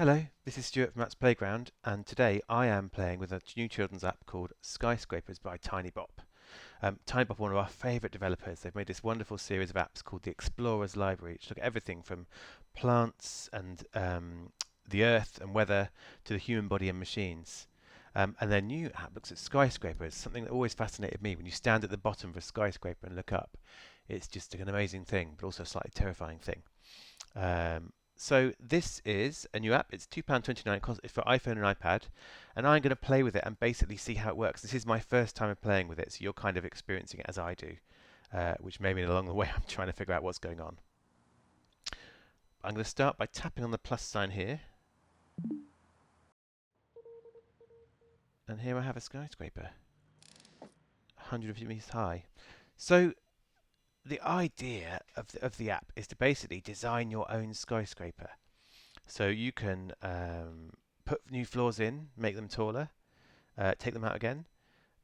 Hello, this is Stuart from Matt's Playground, and today I am playing with a new children's app called Skyscrapers by Tinybop. Tinybop are one of our favourite developers. They've made this wonderful series of apps called the Explorers Library, which look at everything from plants and the earth and weather to the human body and machines. And their new app looks at skyscrapers, something that always fascinated me. When you stand at the bottom of a skyscraper and look up, it's just an amazing thing, but also a slightly terrifying thing. So this is a new app. It's £2.29 for iPhone and iPad, and I'm going to play with it and basically see how it works. This is my first time of playing with it, so you're kind of experiencing it as I do, which may mean along the way I'm trying to figure out what's going on. I'm going to start by tapping on the plus sign here, and here I have a skyscraper, 150 meters high. So the idea of the app is to basically design your own skyscraper. So you can put new floors in, make them taller, take them out again,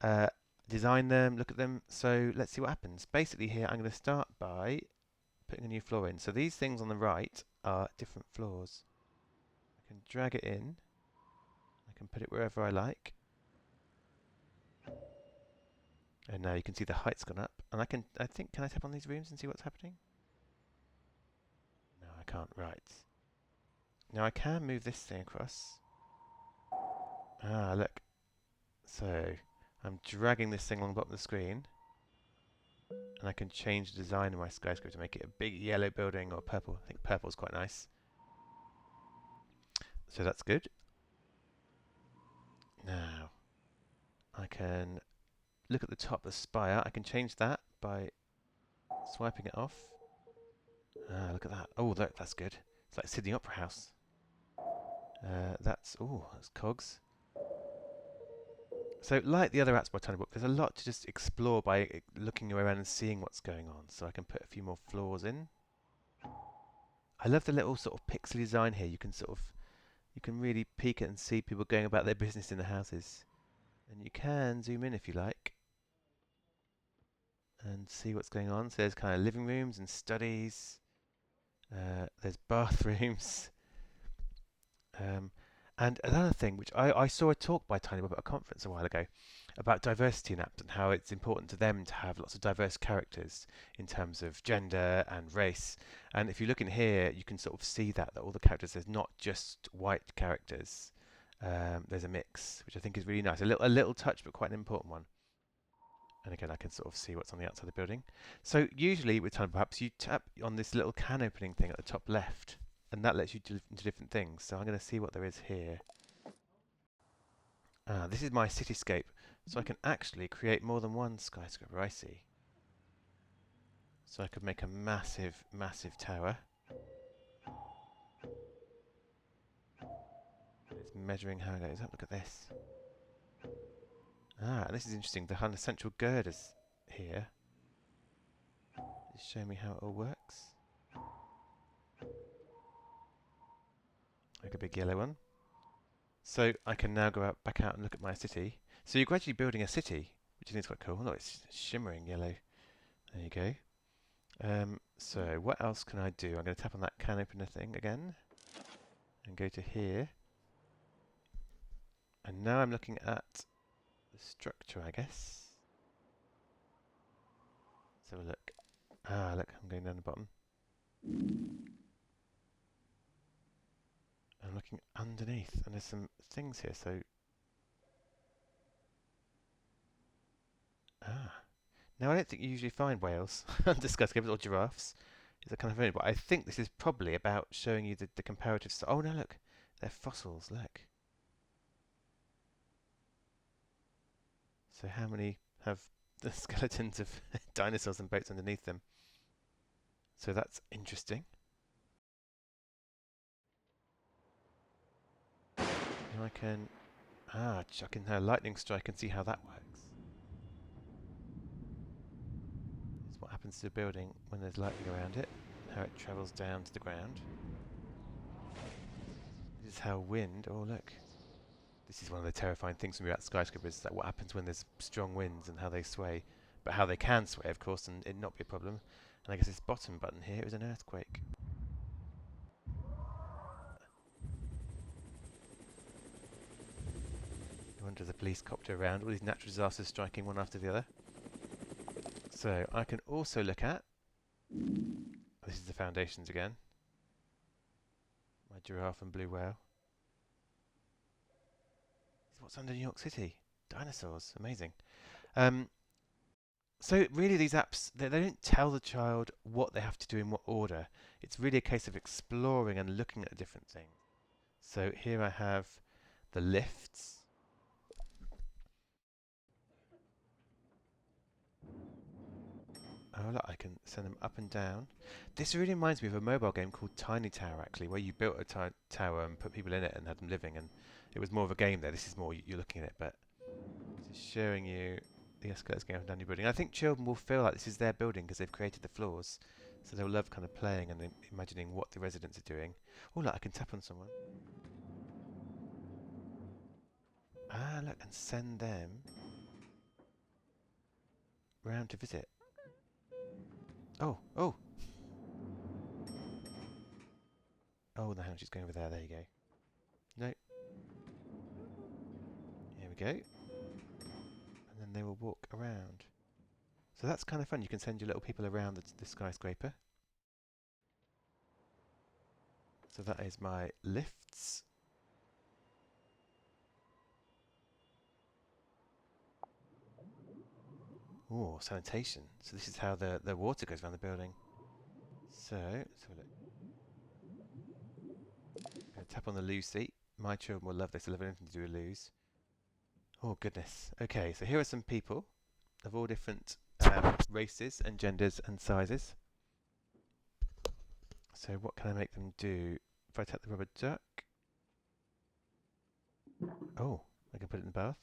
uh, design them, look at them. So let's see what happens. Basically here I'm going to start by putting a new floor in. So these things on the right are different floors. I can drag it in. I can put it wherever I like. And now you can see the height's gone up. And can I tap on these rooms and see what's happening? No, I can't. Right. Now I can move this thing across. Ah, look. So I'm dragging this thing along the bottom of the screen, and I can change the design of my skyscraper to make it a big yellow building or purple. I think purple is quite nice. So that's good. Now I can look at the top of the spire. I can change that by swiping it off. Ah, look at that. Oh, look, that's good. It's like Sydney Opera House. That's cogs. So like the other apps by Tinybop, there's a lot to just explore by looking around and seeing what's going on. So I can put a few more floors in. I love the little sort of pixely design here. You can really peek at and see people going about their business in the houses. And you can zoom in if you like and see what's going on. So there's kind of living rooms and studies. There's bathrooms. And another thing, which I saw a talk by Tinybop at a conference a while ago about diversity in apps and how it's important to them to have lots of diverse characters in terms of gender and race. And if you look in here, you can sort of see that all the characters, there's not just white characters. There's a mix, which I think is really nice. A little touch, but quite an important one. And again, I can sort of see what's on the outside of the building. So usually with Tinybop apps, you tap on this little can opening thing at the top left, and that lets you into different things. So I'm going to see what there is here. This is my cityscape, so I can actually create more than one skyscraper. I see. So I could make a massive, massive tower. It's measuring how it goes up. Look at this. This is interesting. The kind of central girders here is showing me how it all works. Like a big yellow one. So I can now go back out and look at my city. So you're gradually building a city, which I think is quite cool. Look, it's shimmering yellow. There you go. So what else can I do? I'm going to tap on that can opener thing again and go to here. And now I'm looking at the structure, I guess. Let's have a look. Look, I'm going down the bottom. I'm looking underneath, and there's some things here, so... Now, I don't think you usually find whales under skyscrapers or giraffes. It's a kind of funny, but I think this is probably about showing you the comparative... Oh, no, look. They're fossils, look. So how many have the skeletons of dinosaurs and boats underneath them? So that's interesting. Now I can... chuck in a lightning strike and see how that works. It's what happens to a building when there's lightning around it, how it travels down to the ground. This is how wind... Oh, look. This is one of the terrifying things when you're at skyscrapers, that what happens when there's strong winds and how they sway. But how they can sway, of course, and it not be a problem. And I guess this bottom button here is an earthquake. wonder, the police copter around, all these natural disasters striking one after the other. So I can also look at, this is the foundations again, my giraffe and blue whale. This is what's under New York City. Dinosaurs, amazing. So really these apps, they don't tell the child what they have to do in what order. It's really a case of exploring and looking at different things. So here I have the lifts. Oh look, I can send them up and down. This really reminds me of a mobile game called Tiny Tower, actually, where you built a tower and put people in it and had them living, and it was more of a game there. This is more you're looking at it, but it's showing you the escalators going up and down your building. I think children will feel like this is their building because they've created the floors, so they'll love kind of playing and imagining what the residents are doing. Oh look, I can tap on someone. Ah, look, and send them round to visit. Oh, oh! Oh, the hound, she's going over there. There you go. No. Here we go. And then they will walk around. So that's kind of fun. You can send your little people around the skyscraper. So that is my lifts. Oh, sanitation. So this is how the water goes around the building. So, let's have a look. I'm going to tap on the loo seat. My children will love this. They'll have anything to do with loos. Oh, goodness. Okay, so here are some people of all different races and genders and sizes. So what can I make them do? If I tap the rubber duck... Oh, I can put it in the bath.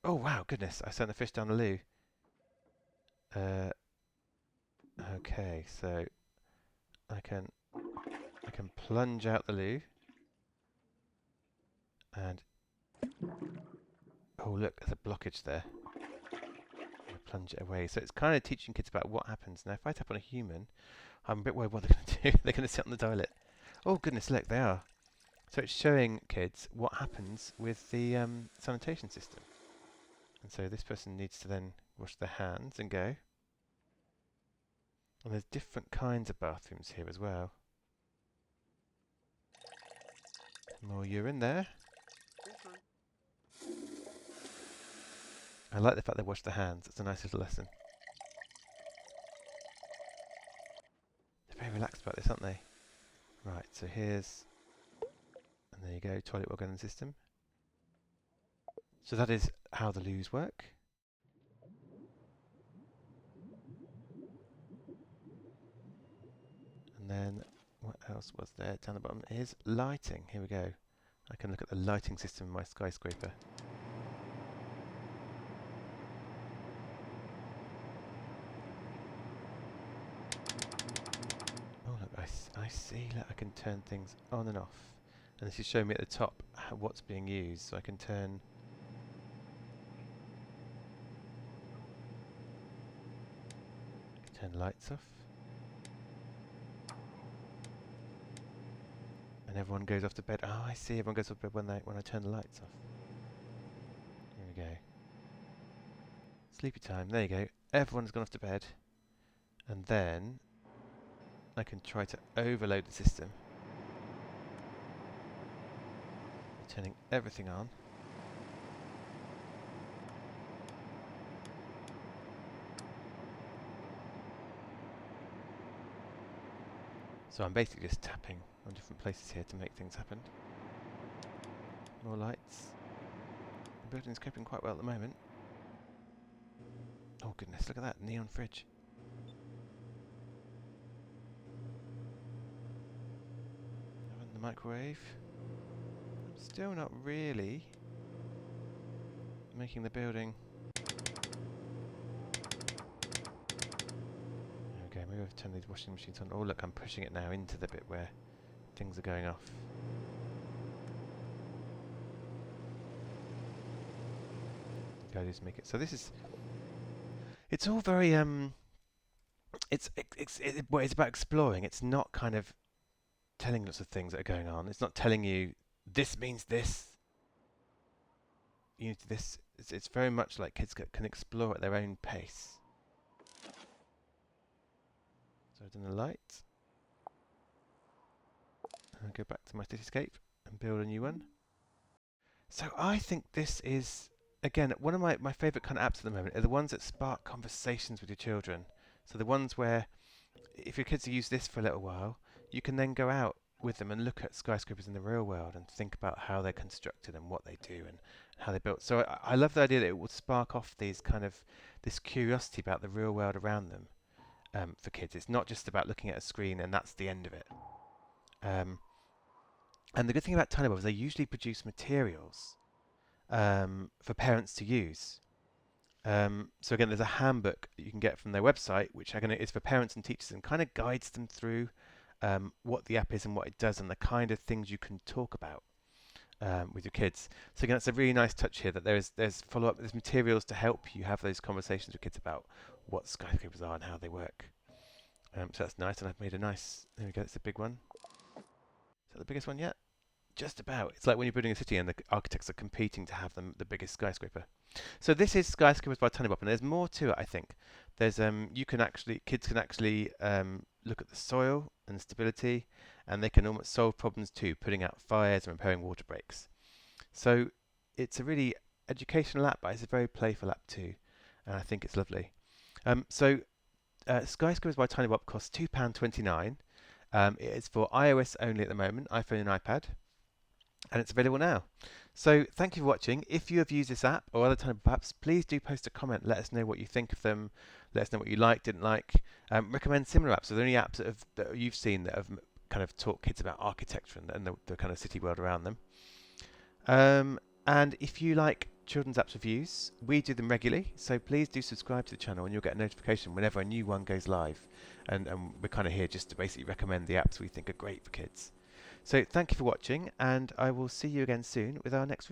Oh wow, goodness, I sent the fish down the loo. Okay, so I can plunge out the loo. And oh look, there's a blockage there. I plunge it away. So it's kind of teaching kids about what happens. Now if I tap on a human, I'm a bit worried what they're going to do. They're going to sit on the toilet. Oh goodness, look, they are. So it's showing kids what happens with the sanitation system. And so this person needs to then wash their hands and go. And there's different kinds of bathrooms here as well. More urine there. I like the fact they wash their hands. It's a nice little lesson. They're very relaxed about this, aren't they? Right, so here's... And there you go, toilet well gun system. So that is how the loos work. And then, what else was there down the bottom? Here's lighting. Here we go. I can look at the lighting system in my skyscraper. Oh look, I see, look, I can turn things on and off. And this is showing me at the top what's being used. So I can turn... Turn lights off. And everyone goes off to bed. Oh, I see. Everyone goes off to bed when I turn the lights off. Here we go. Sleepy time. There you go. Everyone's gone off to bed. And then I can try to overload the system. Turning everything on. So I'm basically just tapping on different places here to make things happen. More lights. The building's coping quite well at the moment. Oh goodness, look at that neon fridge. Oven the microwave. I'm still not really making the building. Okay, maybe I've turned these washing machines on. Oh look, I'm pushing it now into the bit where things are going off. Okay, just make it. So this is. It's all very well, it's about exploring. It's not kind of telling lots of things that are going on. It's not telling you this means this. you need this. It's very much like kids can explore at their own pace. So I've done the light. I'll go back to my cityscape and build a new one. So I think this is, again, one of my favourite kind of apps at the moment are the ones that spark conversations with your children. So the ones where if your kids use this for a little while, you can then go out with them and look at skyscrapers in the real world and think about how they're constructed and what they do and how they're built. So I love the idea that it will spark off these kind of this curiosity about the real world around them for kids. It's not just about looking at a screen and that's the end of it. Um, and the good thing about Tinybop is they usually produce materials for parents to use. So again, there's a handbook that you can get from their website, which again is for parents and teachers and kind of guides them through what the app is and what it does and the kind of things you can talk about with your kids. So again, it's a really nice touch here that there's follow-up, there's materials to help you have those conversations with kids about what skyscrapers are and how they work. So that's nice, and I've made a nice, there we go, it's a big one. Is that the biggest one yet? Just about. It's like when you're building a city and the architects are competing to have the biggest skyscraper. So this is Skyscrapers by Tinybop, and there's more to it. I think there's kids can actually look at the soil and stability, and they can almost solve problems too, putting out fires and repairing water breaks. So it's a really educational app, but it's a very playful app too, and I think it's lovely. Skyscrapers by Tinybop costs £2.29. It is for iOS only at the moment, iPhone and iPad, and it's available now. So thank you for watching. If you have used this app or other Tinybop apps, please do post a comment. Let us know what you think of them. Let us know what you like, didn't like. Recommend similar apps. Are there any apps that you've seen that have kind of taught kids about architecture and the kind of city world around them? And if you like children's apps reviews, we do them regularly, so please do subscribe to the channel and you'll get a notification whenever a new one goes live. And we're kind of here just to basically recommend the apps we think are great for kids. So thank you for watching, and I will see you again soon with our next